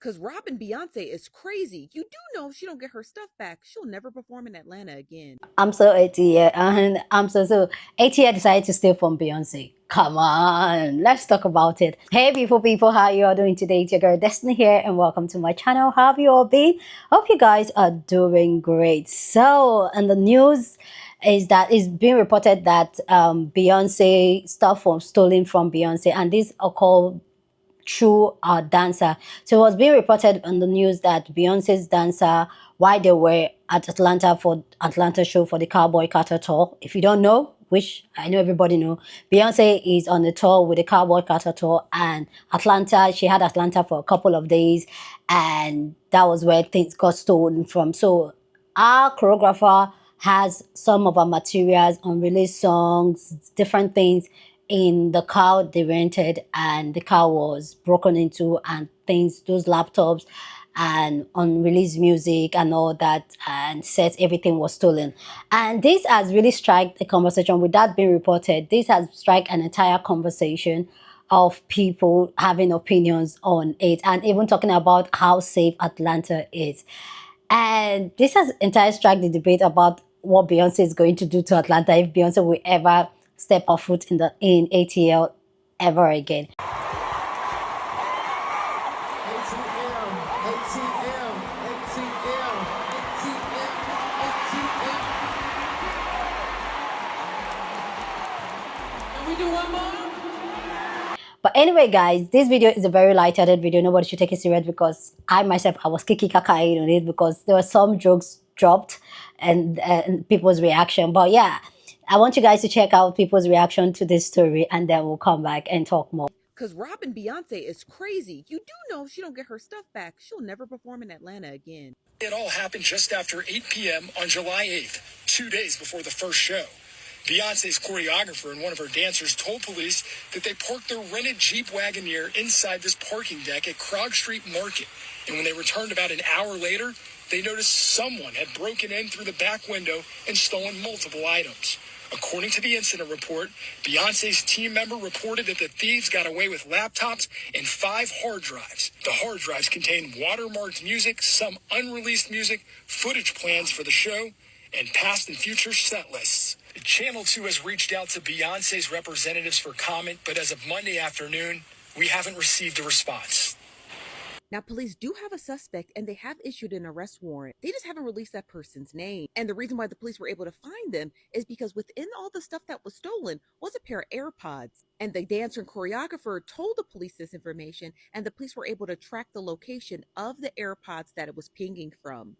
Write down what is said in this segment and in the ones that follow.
Cause robbing Beyonce is crazy. You do know if she don't get her stuff back, she'll never perform in Atlanta again. I'm so ATL, and I'm so ATL decided to steal from Beyonce. Come on, let's talk about it. Hey, beautiful people, how you all doing today? It's your girl Destiny here, and welcome to my channel. How have you all been? Hope you guys are doing great. So, and the news is that it's being reported that Beyonce stuff was stolen from Beyonce, and these are called through our dancer. So it was being reported on the news that Beyonce's dancer, while they were at Atlanta for Atlanta show for the Cowboy Carter tour. If you don't know, which I know everybody know, Beyonce is on the tour with the Cowboy Carter tour, and Atlanta, she had Atlanta for a couple of days, and that was where things got stolen from. So our choreographer has some of our materials, unreleased songs, different things in the car they rented, and the car was broken into, and things, those laptops and unreleased music and all that, and said everything was stolen. And this has really struck a conversation. With that being reported, this has struck an entire conversation of people having opinions on it, and even talking about how safe Atlanta is. And this has entirely struck the debate about what Beyonce is going to do to Atlanta, if Beyonce will ever step her foot in ATL ever again. Can we do one more? But anyway, guys, this video is a very light-hearted video. Nobody should take it serious, because I myself, I was kiki kakaing on it because there were some jokes dropped and people's reaction. But yeah, I want you guys to check out people's reaction to this story, and then we'll come back and talk more. Cause robbing Beyonce is crazy. You do know if she don't get her stuff back, she'll never perform in Atlanta again. It all happened just after 8 p.m. on July 8th, 2 days before the first show. Beyonce's choreographer and one of her dancers told police that they parked their rented Jeep Wagoneer inside this parking deck at Krog Street Market. And when they returned about an hour later, they noticed someone had broken in through the back window and stolen multiple items. According to the incident report, Beyonce's team member reported that the thieves got away with laptops and 5 hard drives. The hard drives contained watermarked music, some unreleased music, footage plans for the show, and past and future set lists. Channel 2 has reached out to Beyonce's representatives for comment, but as of Monday afternoon, we haven't received a response. Now, police do have a suspect and they have issued an arrest warrant. They just haven't released that person's name. And the reason why the police were able to find them is because within all the stuff that was stolen was a pair of AirPods. And the dancer and choreographer told the police this information, and the police were able to track the location of the AirPods that it was pinging from.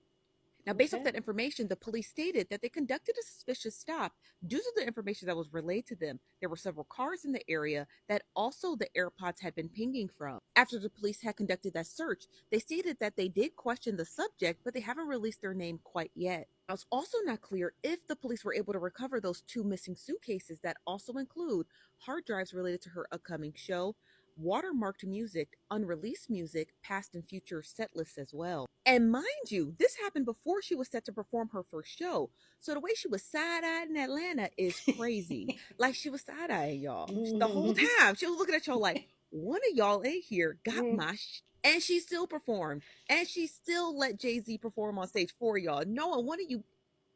Now, based off that information, the police stated that they conducted a suspicious stop due to the information that was relayed to them. There were several cars in the area that also the AirPods had been pinging from. After the police had conducted that search, they stated that they did question the subject, but they haven't released their name quite yet. Now, it's also not clear if the police were able to recover those 2 missing suitcases that also include hard drives related to her upcoming show, watermarked music, unreleased music, past and future set lists as well. And mind you, this happened before she was set to perform her first show. So the way she was side-eyed in Atlanta is crazy. Like, she was side-eyeing y'all the whole time. She was looking at y'all like, one of y'all in here got my and she still performed. And she still let Jay-Z perform on stage for y'all. Knowing one of you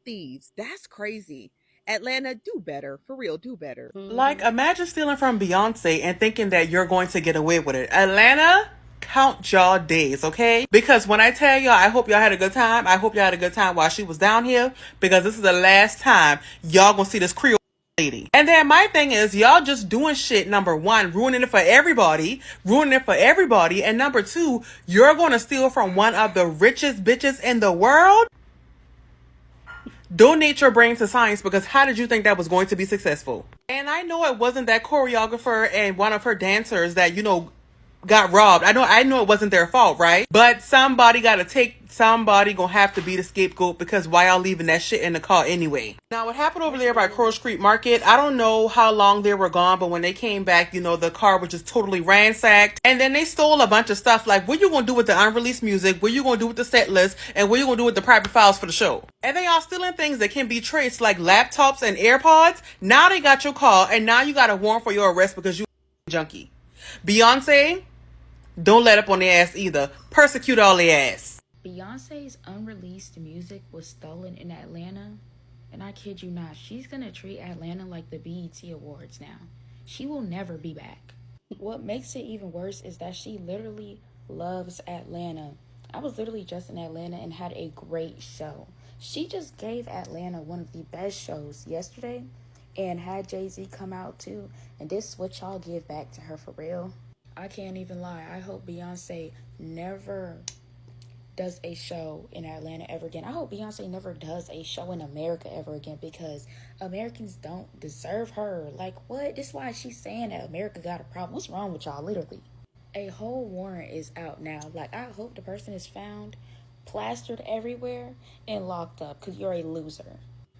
thieves. That's crazy. Atlanta, do better. For real, do better. Like, imagine stealing from Beyonce and thinking that you're going to get away with it. Atlanta, count y'all days, okay? Because when I tell y'all, I hope y'all had a good time. I hope y'all had a good time while she was down here, because this is the last time y'all gonna see this Creole lady. And then my thing is, y'all just doing shit, number one, ruining it for everybody, and number two, you're gonna steal from one of the richest bitches in the world? Donate your brain to science, because how did you think that was going to be successful? And I know it wasn't that choreographer and one of her dancers that, got robbed. I know it wasn't their fault, right? But somebody gonna have to be the scapegoat, because why y'all leaving that shit in the car anyway? Now, what happened over there by Crow Street Market, I don't know how long they were gone, but when they came back, the car was just totally ransacked. And then they stole a bunch of stuff. Like, what you gonna do with the unreleased music? What you gonna do with the set list? And what you gonna do with the private files for the show? And they all stealing things that can be traced, like laptops and AirPods. Now they got your car, and now you got a warrant for your arrest because you a junkie. Beyonce, don't let up on their ass either. persecute all the ass. Beyonce's unreleased music was stolen in Atlanta, and I kid you not, she's gonna treat Atlanta like the BET Awards now. She will never be back. What makes it even worse is that she literally loves Atlanta. I was literally just in Atlanta and had a great show. She just gave Atlanta one of the best shows yesterday and had Jay-Z come out too. And this is what y'all give back to her for real. I can't even lie. I hope Beyonce never does a show in Atlanta ever again. I hope Beyonce never does a show in America ever again, because Americans don't deserve her. Like, what? This is why she's saying that America got a problem. What's wrong with y'all, literally? A whole warrant is out now. Like, I hope the person is found plastered everywhere and locked up, because you're a loser.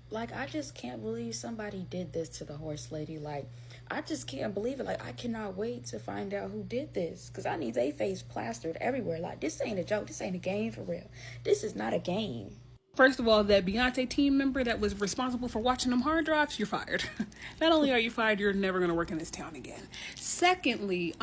Like, I just can't believe somebody did this to the horse lady. Like, I just can't believe it. Like, I cannot wait to find out who did this, because I need their face plastered everywhere. Like, this ain't a joke. This ain't a game for real. This is not a game. First of all, that Beyonce team member that was responsible for watching them hard drives, you're fired. Not only are you fired, you're never going to work in this town again. Secondly,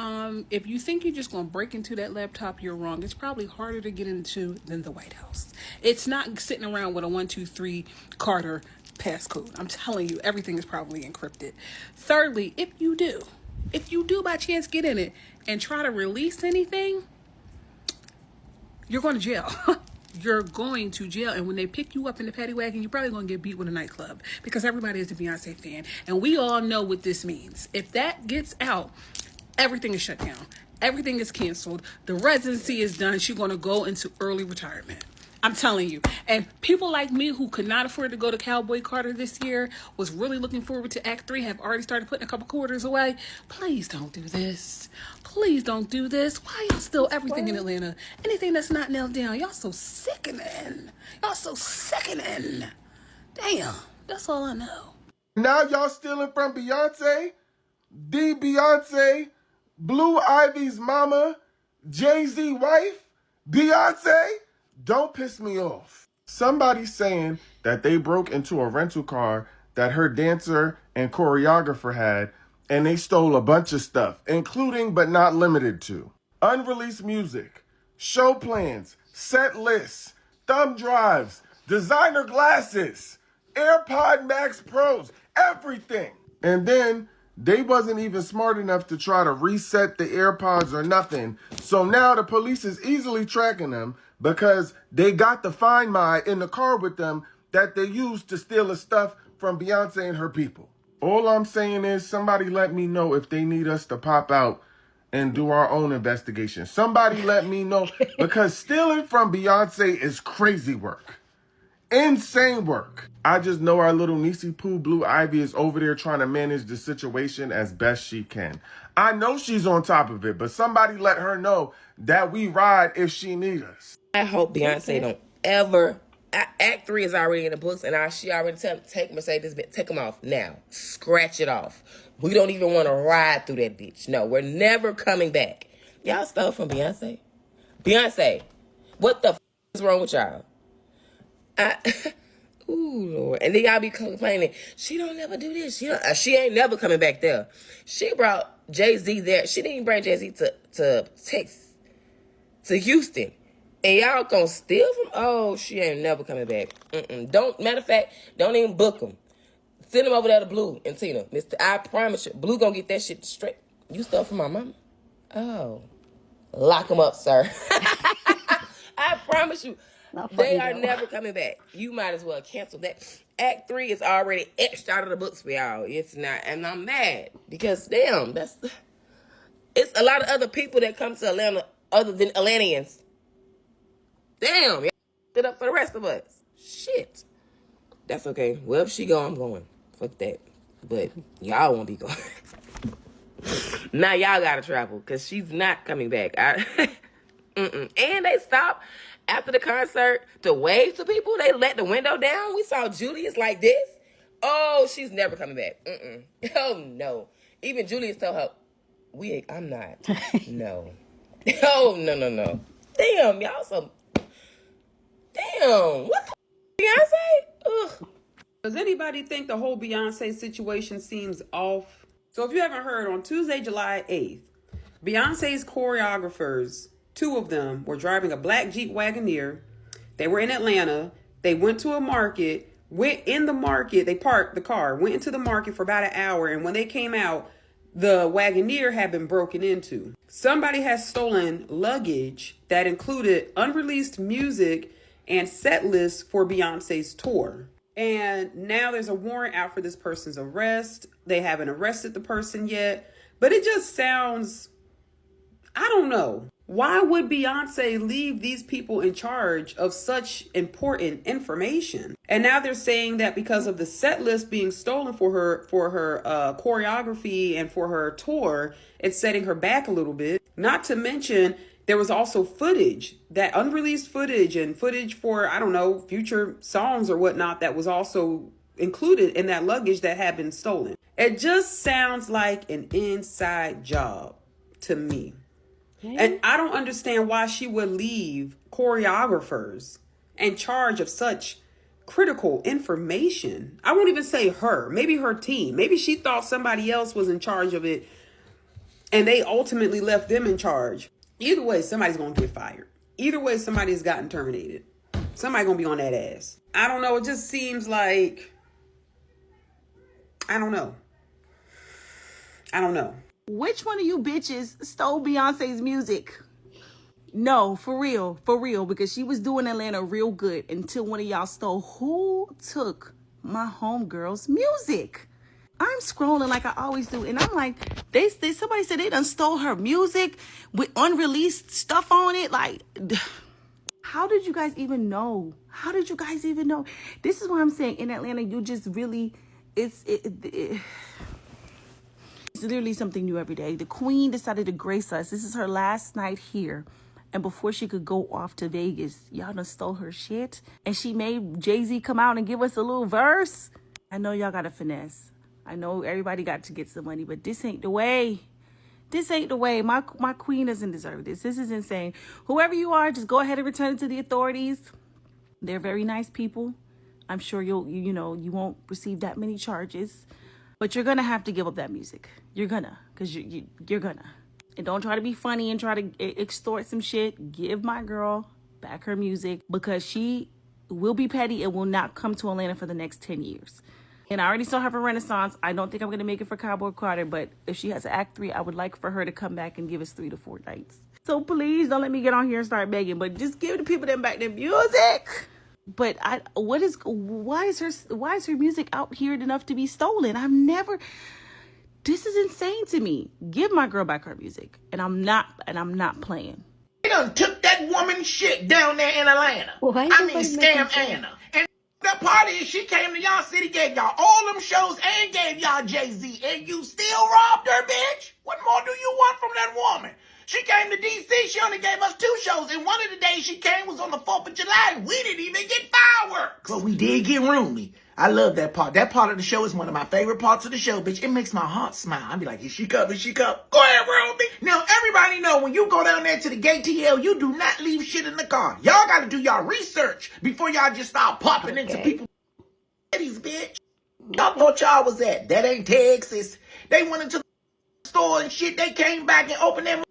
if you think you're just going to break into that laptop, you're wrong. It's probably harder to get into than the White House. It's not sitting around with a 1, 2, 3 Carter passcode. I'm telling you, everything is probably encrypted. Thirdly, if you do by chance get in it and try to release anything, you're going to jail. You're going to jail. And when they pick you up in the paddy wagon, you're probably going to get beat with a nightclub, because everybody is a Beyonce fan. And we all know what this means. If that gets out, everything is shut down. Everything is canceled. The residency is done. She's going to go into early retirement. I'm telling you. And people like me who could not afford to go to Cowboy Carter this year, was really looking forward to Act 3, have already started putting a couple quarters away. Please don't do this. Please don't do this. Why y'all still everything in Atlanta? Anything that's not nailed down, y'all so sickening. Y'all so sickening. Damn. That's all I know. Now y'all stealing from Beyonce? The Beyonce? Blue Ivy's mama? Jay-Z wife? Beyonce? Don't piss me off. Somebody's saying that they broke into a rental car that her dancer and choreographer had, and they stole a bunch of stuff, including but not limited to unreleased music, show plans, set lists, thumb drives, designer glasses, AirPod Max Pros, everything. And then they wasn't even smart enough to try to reset the AirPods or nothing. So now the police is easily tracking them, because they got the Find My in the car with them that they used to steal the stuff from Beyonce and her people. All I'm saying is, somebody let me know if they need us to pop out and do our own investigation. Somebody let me know, because stealing from Beyonce is crazy work. Insane work. I just know our little niecey Pooh Blue Ivy is over there trying to manage the situation as best she can. I know she's on top of it, but somebody let her know that we ride if she need us. I hope Beyonce don't ever. Act 3 is already in the books, and she already take Mercedes, take them off now. Scratch it off. We don't even want to ride through that bitch. No, we're never coming back. Y'all stole from Beyonce. Beyonce, what the f is wrong with y'all? Ooh, Lord. And then y'all be complaining, she don't never do this. She ain't never coming back there. She brought Jay-Z there. She didn't bring Jay-Z to Texas, to Houston. And y'all gonna steal from? Oh, she ain't never coming back. Matter of fact, don't even book them. Send them over there to Blue and Tina. I promise you, Blue gonna get that shit straight. You stole from my mama? Oh. Lock them up, sir. I promise you, they are never coming back. You might as well cancel that. Act 3 is already etched out of the books for y'all. It's not, and I'm mad because damn, it's a lot of other people that come to Atlanta other than Atlanteans. Damn, y'all stood up for the rest of us. Shit. That's okay. Wherever she go, I'm going. Fuck that. But y'all won't be going. Now y'all gotta travel, because she's not coming back. And they stopped after the concert to wave to people. They let the window down. We saw Julius like this. Oh, she's never coming back. Oh, no. Even Julius told her, I'm not. No. Oh, no. Damn, y'all so... Damn, what the Beyonce? Ugh. Does anybody think the whole Beyonce situation seems off? So if you haven't heard, on Tuesday, July 8th, Beyonce's choreographers two of them were driving a black Jeep Wagoneer. They were in Atlanta. They went to a market, went in the market. They parked the car, went into the market for about an hour. And when they came out, the Wagoneer had been broken into. Somebody has stolen luggage that included unreleased music and set lists for Beyonce's tour. And now there's a warrant out for this person's arrest. They haven't arrested the person yet, but it just sounds, I don't know. Why would Beyonce leave these people in charge of such important information? And now they're saying that because of the set list being stolen for her choreography and for her tour, it's setting her back a little bit. Not to mention, there was also footage, that unreleased footage and footage for, I don't know, future songs or whatnot that was also included in that luggage that had been stolen. It just sounds like an inside job to me. And I don't understand why she would leave choreographers in charge of such critical information. I won't even say her, maybe her team. Maybe she thought somebody else was in charge of it and they ultimately left them in charge. Either way, somebody's going to get fired. Either way, somebody's gotten terminated. Somebody's going to be on that ass. I don't know. It just seems like, I don't know. Which one of you bitches stole Beyonce's music? No, for real, because she was doing Atlanta real good until one of y'all stole. Who took my homegirl's music? I'm scrolling like I always do, and I'm like, somebody said they done stole her music with unreleased stuff on it. Like, how did you guys even know? This is what I'm saying. In Atlanta, you just really, it's literally something new every day. The queen decided to grace us. This is her last night here. And before she could go off to Vegas, y'all done stole her shit. And she made Jay-Z come out and give us a little verse. I know y'all got a finesse. I know everybody got to get some money, but this ain't the way. My queen doesn't deserve this. This is insane. Whoever you are, just go ahead and return it to the authorities. They're very nice people. I'm sure you won't receive that many charges. But you're going to have to give up that music. You're going to. Because you're going to. And don't try to be funny and try to extort some shit. Give my girl back her music. Because she will be petty and will not come to Atlanta for the next 10 years. And I already saw her for Renaissance. I don't think I'm going to make it for Cowboy Carter. But if she has Act 3, I would like for her to come back and give us 3 to 4 nights. So please don't let me get on here and start begging. But just give the people them back their music. But why is her music out here enough to be stolen? This is insane to me. Give my girl back her music. And I'm not playing. They done took that woman's shit down there in Atlanta. Scam Anna. And the party is she came to y'all city, gave y'all all them shows and gave y'all Jay-Z, and you still robbed her, bitch. What more do you want from that woman? She came to D.C., she only gave us 2 shows, and one of the days she came was on the 4th of July, and we didn't even get fireworks. But we did get roomy. I love that part. That part of the show is one of my favorite parts of the show, bitch. It makes my heart smile. I'd be like, is she come? Go ahead, Ruby. Now, everybody know when you go down there to the ATL, you do not leave shit in the car. Y'all got to do y'all research before y'all just start popping into people's cities, bitch. Y'all thought y'all was at. That ain't Texas. They went into the store and shit. They came back and opened their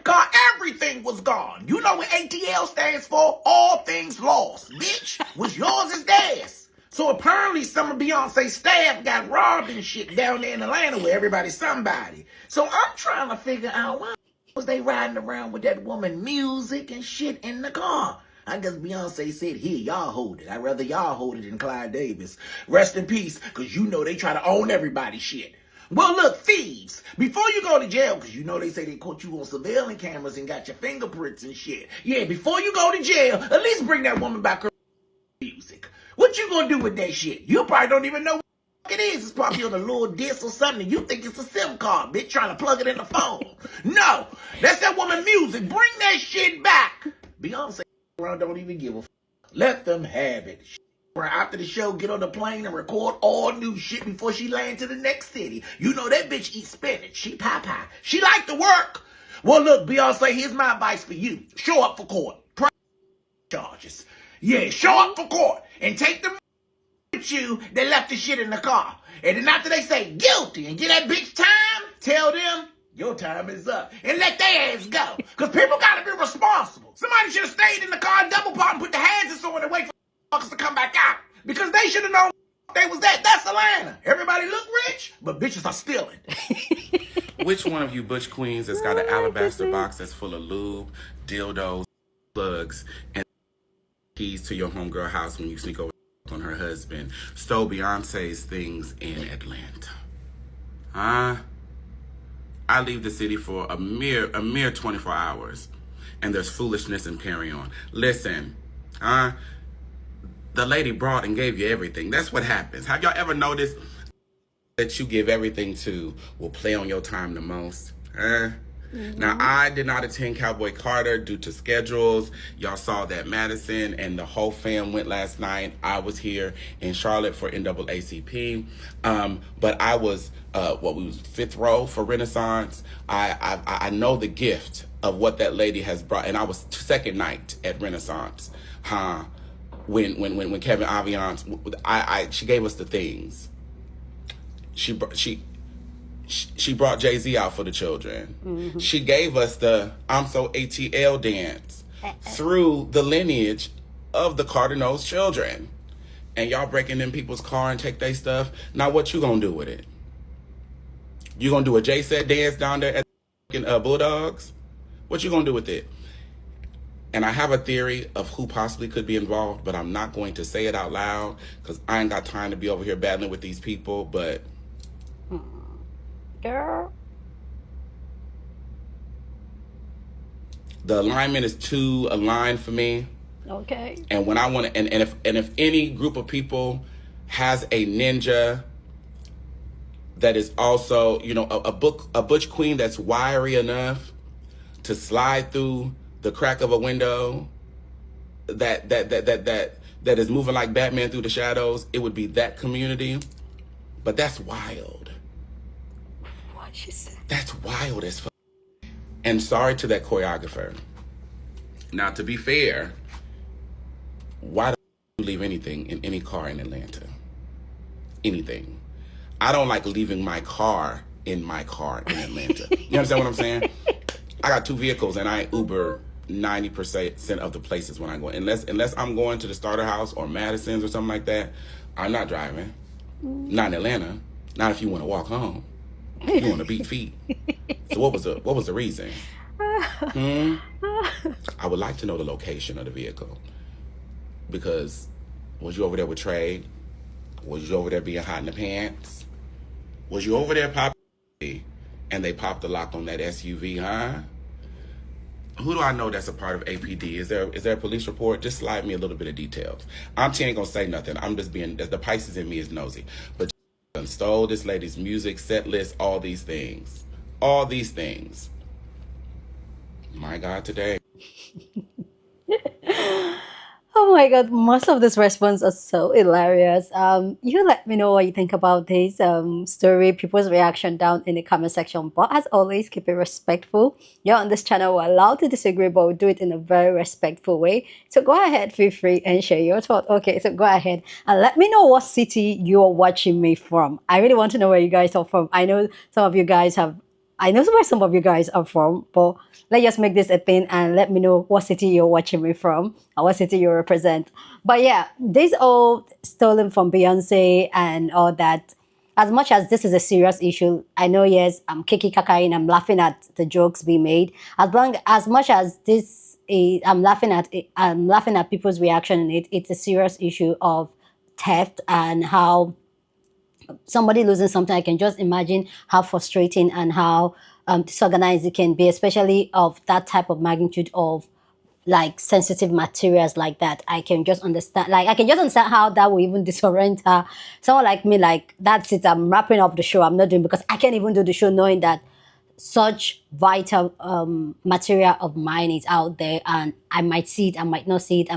car. Everything was gone. You know what ATL stands for? All things lost, bitch. What's yours is theirs. So apparently some of Beyonce's staff got robbed and shit down there in Atlanta where everybody's somebody. So I'm trying to figure out why was they riding around with that woman music and shit in the car. I guess Beyonce said, here, y'all hold it. I'd rather y'all hold it than Clyde Davis. Rest in peace, because you know they try to own everybody's shit. Well, look, thieves, before you go to jail, because you know they say they caught you on surveillance cameras and got your fingerprints and shit. Yeah, before you go to jail, at least bring that woman back her music. What you gonna do with that shit? You probably don't even know what it is. It's probably on a little disc or something. You think it's a SIM card, bitch, trying to plug it in the phone. No, that's that woman music. Bring that shit back. Beyonce don't even give a f. Let them have it. After the show, get on the plane and record all new shit before she land to the next city. You know that bitch eats spinach. She pie. She like to work. Well, look, Beyonce, here's my advice for you. Show up for court. Charges. Yeah, show up for court and take them with you that left the shit in the car. And then after they say guilty and get that bitch time, tell them Your time is up. And let their ass go. Because people got to be responsible. Somebody should have stayed in the car, double park, and put the hands on and wait for fuckers to come back out. Because they should have known they was that. That's Atlanta. Everybody look rich, but bitches are stealing. Which one of you butch queens has got an alabaster box that's full of lube, dildos, plugs, and keys to your homegirl house when you sneak over on her husband, stole Beyonce's things in Atlanta? Huh? I leave the city for a mere 24 hours, and there's foolishness and carry on. Listen, the lady brought and gave you everything. That's what happens. Have y'all ever noticed that you give everything to will play on your time the most? Now, I did not attend Cowboy Carter due to schedules. Y'all saw that Madison and the whole fam went last night. I was here in Charlotte for NAACP. But I was, we was fifth row for Renaissance. I know the gift of what that lady has brought. And I was second night at Renaissance. When Kevin Aviance, she gave us the things. She brought Jay-Z out for the children. She gave us the I'm So ATL dance through the lineage of the Cardinals children. And y'all breaking in people's car and take their stuff. Now what you gonna do with it? You gonna do a J-set dance down there at the Bulldogs? What you gonna do with it? And I have a theory of who possibly could be involved, but I'm not going to say it out loud because I ain't got time to be over here battling with these people, but girl, the alignment is too aligned for me. Okay. And when I want to, and if any group of people has a ninja that is also, you know, a butch queen that's wiry enough to slide through the crack of a window, that is moving like Batman through the shadows, it would be that community. But that's wild. What she said? That's wild as fuck. And sorry to that choreographer. Now, to be fair, why don't you leave anything in any car in Atlanta? Anything. I don't like leaving my car in Atlanta. You understand what I'm saying? I got two vehicles and I Uber 90% of the places when I go. Unless I'm going to the Starter House or Madison's or something like that, I'm not driving. Not in Atlanta. Not if you want to walk home. You want to beat feet. So what was the reason? I would like to know the location of the vehicle. Because was you over there with Trey? Was you over there being hot in the pants? Was you over there popping and they popped the lock on that SUV, huh? Who do I know that's a part of APD? Is there a police report? Just slide me a little bit of details. Ain't gonna say nothing. I'm just being, the Pisces in me is nosy. But stole this lady's music, set list, all these things. All these things. My God, today. Oh my God, most of this response are so hilarious. You let me know what you think about this story, people's reaction down in the comment section. But as always, keep it respectful. You're on this channel, we're allowed to disagree, but we do it in a very respectful way. So go ahead, feel free and share your thoughts. Okay, so go ahead and let me know what city you're watching me from. I really want to know where you guys are from. I know some of you guys have, I know where some of you guys are from, but let's just make this a thing and let me know what city you're watching me from or what city you represent. But yeah, this all stolen from Beyonce and all that. As much as this is a serious issue, I know, yes, I'm kiki kakaing, I'm laughing at the jokes being made. As much as this is, I'm laughing at people's reaction in it, it's a serious issue of theft and how somebody losing something. I can just imagine how frustrating and how disorganized it can be, especially of that type of magnitude of like sensitive materials like that. I can just understand, how that will even disorient her. Someone like me, like, that's it, I'm wrapping up the show, I'm not doing, because I can't even do the show knowing that such vital material of mine is out there and I might see it, I might not see it, I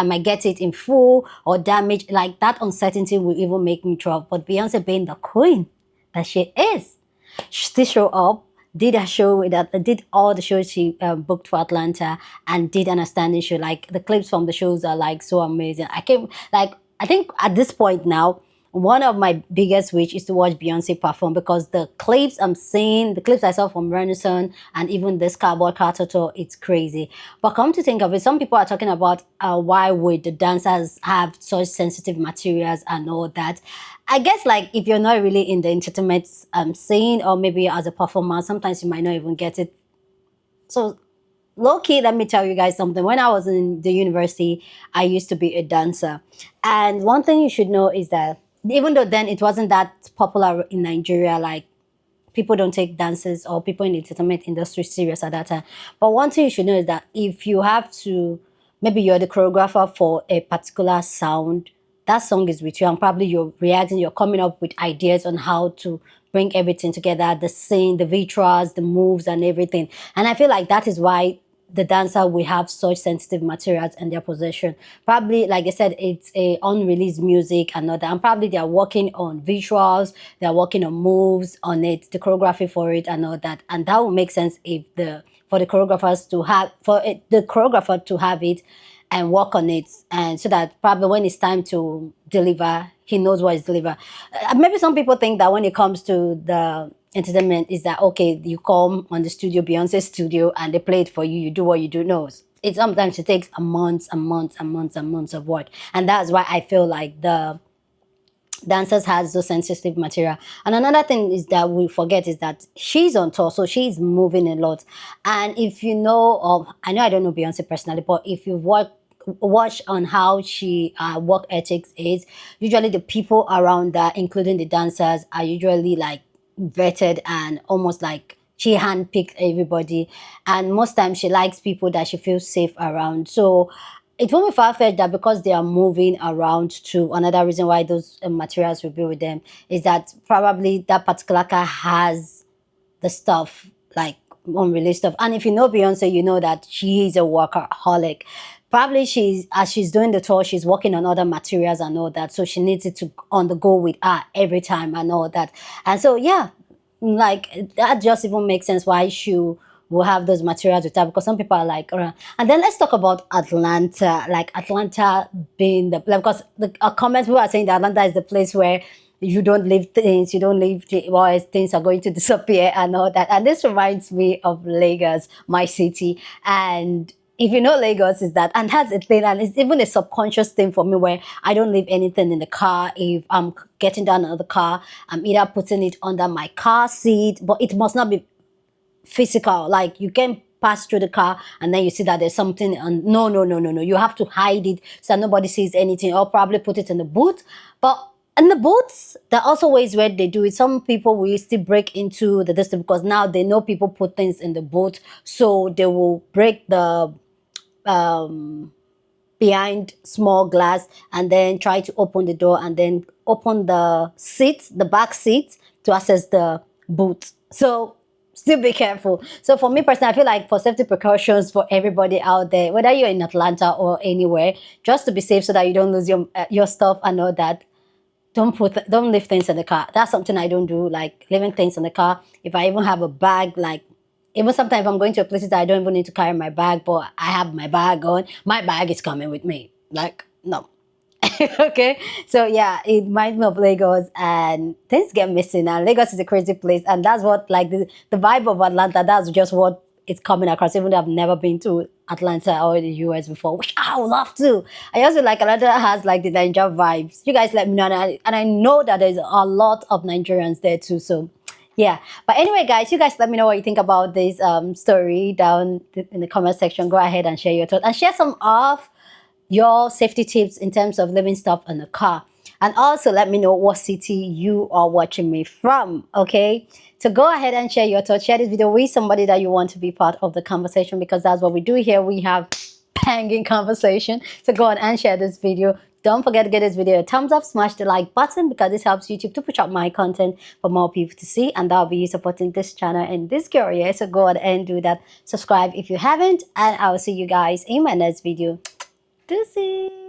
might get it in full or damaged. Like, that uncertainty will even make me drop. But Beyonce, being the queen that she is, she still show up, did a show that did all the shows she booked for Atlanta and did an outstanding show. Like, the clips from the shows are like so amazing. I think at this point now, one of my biggest wish is to watch Beyonce perform, because the clips I'm seeing, the clips I saw from Renaissance and even this Cowboy Carter tour, it's crazy. But come to think of it, some people are talking about why would the dancers have such sensitive materials and all that. I guess like if you're not really in the entertainment scene, or maybe as a performer, sometimes you might not even get it. So low key, let me tell you guys something. When I was in the university, I used to be a dancer. And one thing you should know is that even though then it wasn't that popular in Nigeria, like people don't take dances or people in the entertainment industry serious at that time. But one thing you should know is that if you have to, maybe you're the choreographer for a particular sound, that song is with you, and probably you're reacting, you're coming up with ideas on how to bring everything together, the scene, the visuals, the moves and everything. And I feel like that is why the dancer will have such sensitive materials in their possession. Probably, like I said, it's a unreleased music and all that. And probably they're working on visuals, they're working on moves on it, the choreography for it and all that. And that would make sense if for the choreographers to have, the choreographer to have it and work on it, and so that probably when it's time to deliver, he knows what is delivered. Maybe some people think that when it comes to the entertainment is that, okay, you come on the studio, Beyonce studio, and they play it for you, you do what you do. No, it sometimes it takes months and months and months and months of work. And that's why I feel like the dancers has those sensitive material. And another thing is that we forget is that she's on tour, so she's moving a lot. And if you know, I know I don't know Beyonce personally, but if you watch on how she work ethics is, usually the people around her, including the dancers, are usually like vetted and almost like she handpicked everybody. And most times she likes people that she feels safe around. So it won't be far-fetched that because they are moving around to, another reason why those materials will be with them is that probably that particular car has the stuff, like unreleased stuff. And if you know Beyonce, you know that she is a workaholic. Probably as she's doing the tour, she's working on other materials and all that. So she needs it to on the go with her every time and all that. And so, yeah, like that just even makes sense why she will have those materials with her, because some people are like, and then let's talk about Atlanta. Like Atlanta being because the comments people are saying that Atlanta is the place where you don't leave things, you don't leave things are going to disappear and all that. And this reminds me of Lagos, my city. And if you know Lagos is that, and has a thing, and it's even a subconscious thing for me where I don't leave anything in the car. If I'm getting down out of the car, I'm either putting it under my car seat, but it must not be physical. Like you can pass through the car and then you see that there's something, and no, you have to hide it so that nobody sees anything, or probably put it in the boot. But in the boots, there are also ways where they do it. Some people will still break into the distance because now they know people put things in the boot, so they will break the behind small glass and then try to open the door and then open the seat, the back seat, to access the boot. So still be careful. So for me personally, I feel like for safety precautions for everybody out there, whether you're in Atlanta or anywhere, just to be safe so that you don't lose your stuff and all that, don't leave things in the car. That's something I don't do, like leaving things in the car. If I even have a bag, like even sometimes if I'm going to a place that I don't even need to carry my bag, but I have my bag on, my bag is coming with me. Like, no. Okay, so yeah, it reminds me of Lagos, and things get missing, and Lagos is a crazy place, and that's what, like, the vibe of Atlanta, that's just what it's coming across, even though I've never been to Atlanta or the US before, which I would love to. I also like Atlanta has like the Niger vibes. You guys let me know, and I know that there's a lot of Nigerians there too, so yeah. But anyway, guys, you guys let me know what you think about this story down in the comment section. Go ahead and share your thoughts, and share some of your safety tips in terms of leaving stuff in the car. And also let me know what city you are watching me from, okay? So go ahead and share your thoughts. Share this video with somebody that you want to be part of the conversation, because that's what we do here. We have banging conversation. So go on and share this video. Don't forget to give this video a thumbs up, smash the like button, because this helps YouTube to push up my content for more people to see, and that'll be you supporting this channel and this girl, yeah? So go on and do that. Subscribe if you haven't, and I'll see you guys in my next video. Deuces.